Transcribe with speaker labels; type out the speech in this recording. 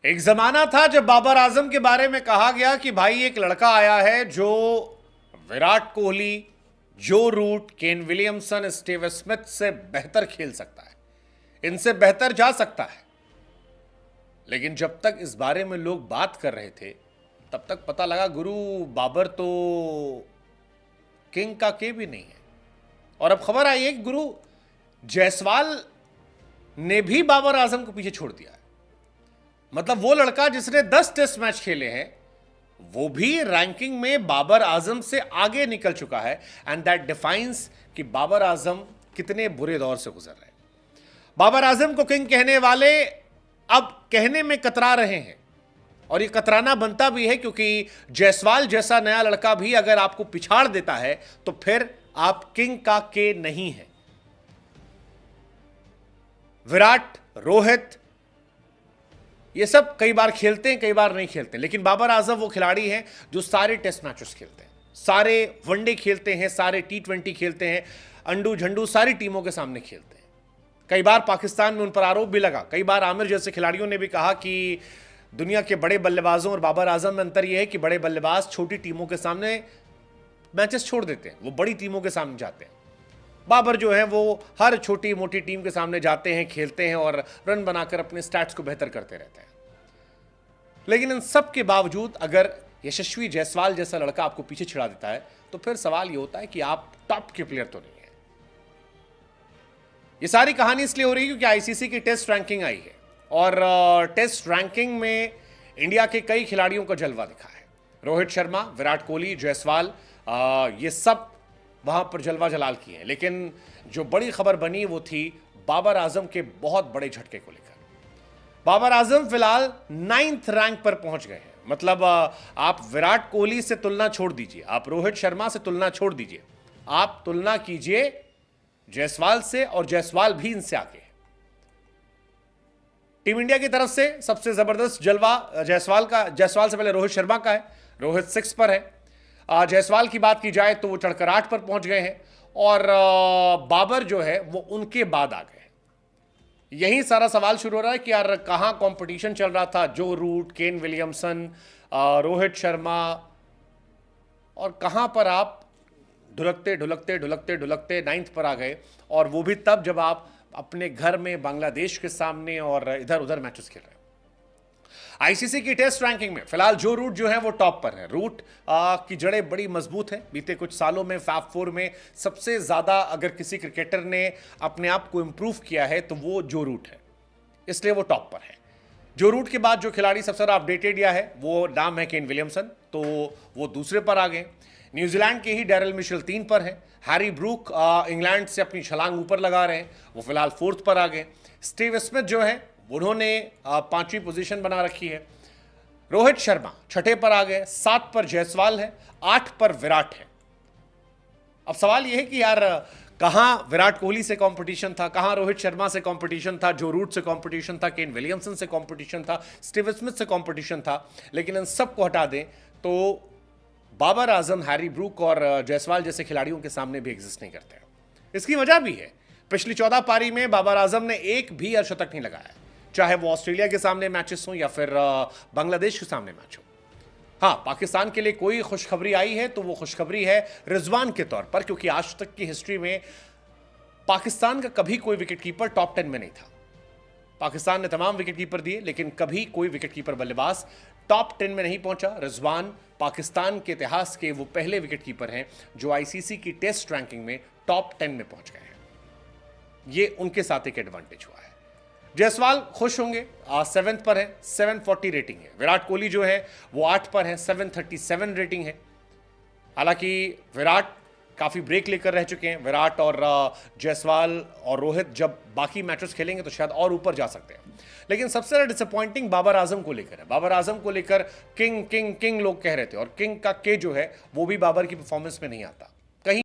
Speaker 1: एक जमाना था जब बाबर आजम के बारे में कहा गया कि भाई एक लड़का आया है जो Virat Kohli, Joe Root, Kane Williamson, Steve Smith से बेहतर खेल सकता है, इनसे बेहतर जा सकता है। लेकिन जब तक इस बारे में लोग बात कर रहे थे तब तक पता लगा गुरु बाबर तो किंग का के भी नहीं है। और अब खबर आई है कि गुरु जायसवाल ने भी बाबर आजम को पीछे छोड़ दिया है। मतलब वो लड़का जिसने 10 टेस्ट मैच खेले हैं वो भी रैंकिंग में बाबर आजम से आगे निकल चुका है। एंड दैट डिफाइंस कि बाबर आजम कितने बुरे दौर से गुजर रहे हैं। बाबर आजम को किंग कहने वाले अब कहने में कतरा रहे हैं, और ये कतराना बनता भी है क्योंकि जायसवाल जैसा नया लड़का भी अगर आपको पिछाड़ देता है तो फिर आप किंग का के नहीं है। विराट, रोहित ये सब कई बार खेलते हैं, कई बार नहीं खेलते, लेकिन बाबर आजम वो खिलाड़ी हैं जो सारे टेस्ट मैचेस खेलते हैं, सारे वनडे खेलते हैं, सारे T20 खेलते हैं, अंडू झंडू सारी टीमों के सामने खेलते हैं। कई बार पाकिस्तान में उन पर आरोप भी लगा, कई बार आमिर जैसे खिलाड़ियों ने भी कहा कि दुनिया के बड़े बल्लेबाजों और बाबर आजम में अंतर यह है कि बड़े बल्लेबाज छोटी टीमों के सामने मैचेस छोड़ देते हैं, वो बड़ी टीमों के सामने जाते हैं। बाबर जो है वो हर छोटी मोटी टीम के सामने जाते हैं, खेलते हैं और रन बनाकर अपने स्टैट्स को बेहतर करते रहते हैं। लेकिन इन सब के बावजूद अगर यशस्वी जायसवाल जैसा लड़का आपको पीछे छिड़ा देता है तो फिर सवाल ये होता है कि आप टॉप के प्लेयर तो नहीं है। ये सारी कहानी इसलिए हो रही है क्योंकि आईसीसी की टेस्ट रैंकिंग आई है और टेस्ट रैंकिंग में इंडिया के कई खिलाड़ियों का जलवा दिखा है। रोहित शर्मा, विराट कोहली, जायसवाल, ये सब वहां पर जलवा जलाल किए हैं। लेकिन जो बड़ी खबर बनी वो थी बाबर आजम के बहुत बड़े झटके को लेकर। बाबर आजम फिलहाल 9th रैंक पर पहुंच गए हैं। मतलब आप विराट कोहली से तुलना छोड़ दीजिए, आप रोहित शर्मा से तुलना छोड़ दीजिए, आप तुलना कीजिए जायसवाल से और जायसवाल भी इनसे आगे है। टीम इंडिया की तरफ से सबसे जबरदस्त जलवा जायसवाल से पहले रोहित शर्मा का है। रोहित 6 पर है। जायसवाल की बात की जाए तो वो चढ़कर 8 पर पहुंच गए हैं और बाबर जो है वो उनके बाद आ गए हैं। यही सारा सवाल शुरू हो रहा है कि यार कहां कंपटीशन चल रहा था, Joe Root, Kane Williamson, Rohit Sharma, और कहां पर आप ढुलकते ढुलकते ढुलकते ढुलकते 9th पर आ गए, और वो भी तब जब आप अपने घर में बांग्लादेश के सामने और इधर उधर मैचेस खेल रहे हैं। आईसीसी की टेस्ट रैंकिंग में फिलहाल जो रूट जो है वो टॉप पर है। रूट की जड़ें बड़ी मजबूत हैं। बीते कुछ सालों में फैब 4 में सबसे ज्यादा अगर किसी क्रिकेटर ने अपने आप को इंप्रूव किया है तो वो जो रूट है, इसलिए वो टॉप पर है। जो रूट के बाद जो खिलाड़ी सबसे ज्यादा अपडेटेड या है वो नाम है केन विलियमसन, तो वो दूसरे पर आ गए। न्यूजीलैंड के ही डैरल मिशेल 3 पर है। हैरी ब्रूक इंग्लैंड से अपनी छलांग ऊपर लगा रहे हैं, वो फिलहाल 4th पर आ गए। स्टीव स्मिथ जो है उन्होंने 5वीं पोजीशन बना रखी है। रोहित शर्मा 6ठे पर आ गए। 7 पर जायसवाल है, 8 पर विराट है। अब सवाल यह है कि यार कहां विराट कोहली से कंपटीशन था, कहां रोहित शर्मा से कंपटीशन था, जो रूट से कंपटीशन था, केन विलियमसन से कंपटीशन था, स्टीव स्मिथ से कंपटीशन था। लेकिन इन सबको हटा दें तो बाबर आजम, हैरी ब्रूक और जायसवाल जैसे खिलाड़ियों के सामने भी एग्जिस्ट नहीं करते हैं। इसकी वजह भी है, पिछली 14 पारी में बाबर आजम ने एक भी अर्धशतक नहीं लगाया, चाहे वो ऑस्ट्रेलिया के सामने मैचेस हो या फिर बांग्लादेश के सामने मैच हो। हाँ, पाकिस्तान के लिए कोई खुशखबरी आई है तो वो खुशखबरी है रिजवान के तौर पर, क्योंकि आज तक की हिस्ट्री में पाकिस्तान का कभी कोई विकेटकीपर टॉप 10 में नहीं था। पाकिस्तान ने तमाम विकेटकीपर दिए लेकिन कभी कोई विकेटकीपर बल्लेबाज टॉप 10 में नहीं पहुंचा। रिजवान पाकिस्तान के इतिहास के वो पहले विकेटकीपर हैं जो आईसीसी की टेस्ट रैंकिंग में टॉप 10 में पहुंच गए हैं। ये उनके साथ एक एडवांटेज हुआ है। जायसवाल खुश होंगे, 7th पर है, 740 रेटिंग है। विराट कोहली जो है वो 8 पर है, 737 रेटिंग है। हालांकि विराट काफी ब्रेक लेकर रह चुके हैं। विराट और जायसवाल और रोहित जब बाकी मैचेस खेलेंगे तो शायद और ऊपर जा सकते हैं। लेकिन सबसे ज्यादा डिसअपॉइंटिंग बाबर आजम को लेकर है। बाबर आजम को लेकर किंग किंग किंग लोग कह रहे थे, और किंग का के जो है वो भी बाबर की परफॉर्मेंस में नहीं आता।